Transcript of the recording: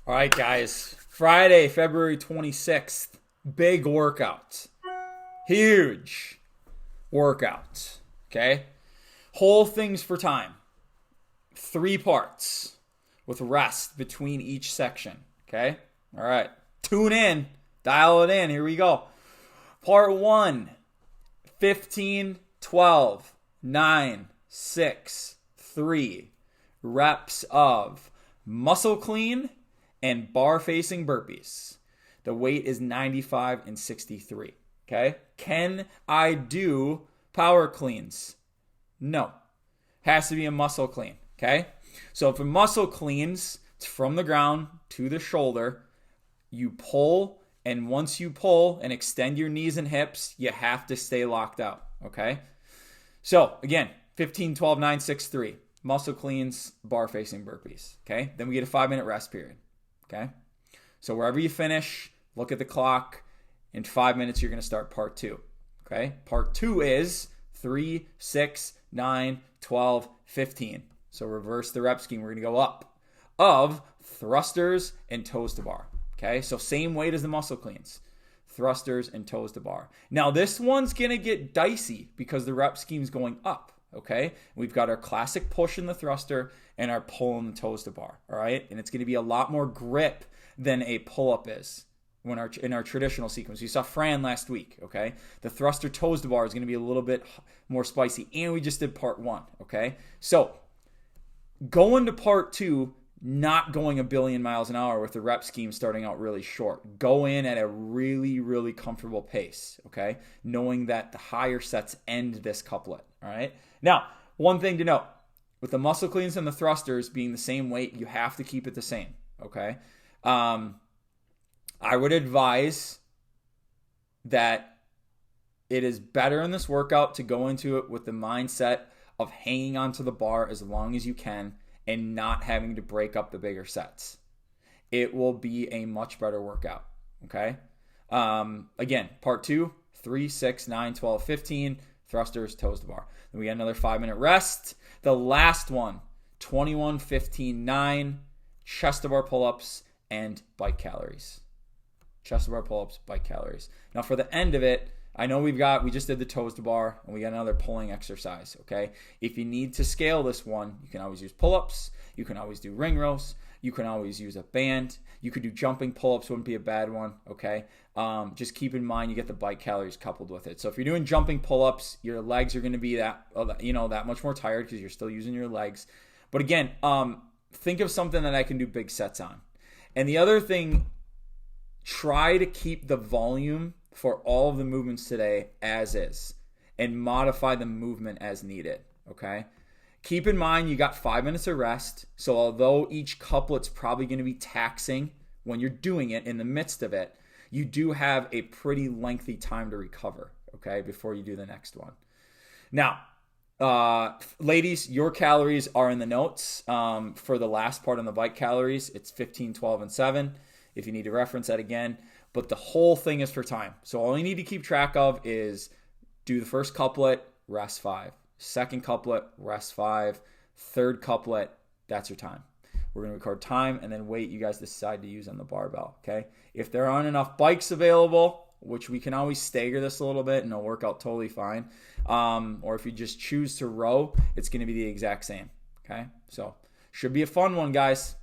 All right, guys. Friday, February 26th. Big workout. Huge workout. Okay? Whole things for time. 3 parts with rest between each section. Okay? All right. Tune in. Dial it in. Here we go. Part 1. 15, 12, 9, 6, 3 reps of muscle clean and bar facing burpees. The weight is 95 and 63. Okay? Can I do power cleans? No. Has to be a muscle clean. Okay? So if a muscle cleans, it's from the ground to the shoulder. You pull, and once you pull and extend your knees and hips, you have to stay locked out. Okay? So again, 15, 12, 9, 6, 3. Muscle cleans, bar facing burpees. Okay? Then we get a 5-minute rest period. Okay? So wherever you finish, look at the clock. In 5 minutes, you're going to start part 2. Okay? Part 2 is 3, 6, 9, 12, 15. So reverse the rep scheme. We're going to go up of thrusters and toes to bar. Okay? So same weight as the muscle cleans. Thrusters and toes to bar. Now this one's going to get dicey because the rep scheme's going up. Okay? We've got our classic push in the thruster and our pull in the toes to bar. All right? And it's going to be a lot more grip than a pull-up is in our traditional sequence. You saw Fran last week, okay? The thruster toes to bar is going to be a little bit more spicy. And we just did part 1, okay? So going to part 2, not going a billion miles an hour with the rep scheme starting out really short. Go in at a really, really comfortable pace, okay? Knowing that the higher sets end this couplet, all right? Now, one thing to note, with the muscle cleans and the thrusters being the same weight, you have to keep it the same, okay? I would advise that it is better in this workout to go into it with the mindset of hanging onto the bar as long as you can and not having to break up the bigger sets. It will be a much better workout, okay? Again, part 2, 3, 6, 9, 12, 15, thrusters, toes to bar. Then we got another 5-minute rest. The last one, 21, 15, 9, chest to bar pull-ups and bike calories. Chest to bar pull-ups, bike calories. Now for the end of it, I know we just did the toes to bar and we got another pulling exercise, okay? If you need to scale this one, you can always use pull-ups. You can always do ring rows. You can always use a band. You could do jumping pull-ups, wouldn't be a bad one, okay? Just keep in mind you get the bike calories coupled with it. So if you're doing jumping pull-ups, your legs are going to be that much more tired because you're still using your legs. But again, think of something that I can do big sets on. And the other thing, try to keep the volume for all of the movements today as is and modify the movement as needed, okay? Keep in mind you got 5 minutes of rest, so although each couplet's probably going to be taxing when you're doing it in the midst of it, you do have a pretty lengthy time to recover, okay, before you do the next one. Now, ladies, your calories are in the notes. For the last part on the bike calories, it's 15, 12, and 7. If you need to reference that again. But the whole thing is for time. So all you need to keep track of is do the first couplet, rest 5. Second couplet, rest 5. Third couplet, that's your time. We're going to record time and then weight you guys decide to use on the barbell, okay? If there aren't enough bikes available, which we can always stagger this a little bit and it'll work out totally fine, or if you just choose to row, it's going to be the exact same, okay? So should be a fun one, guys.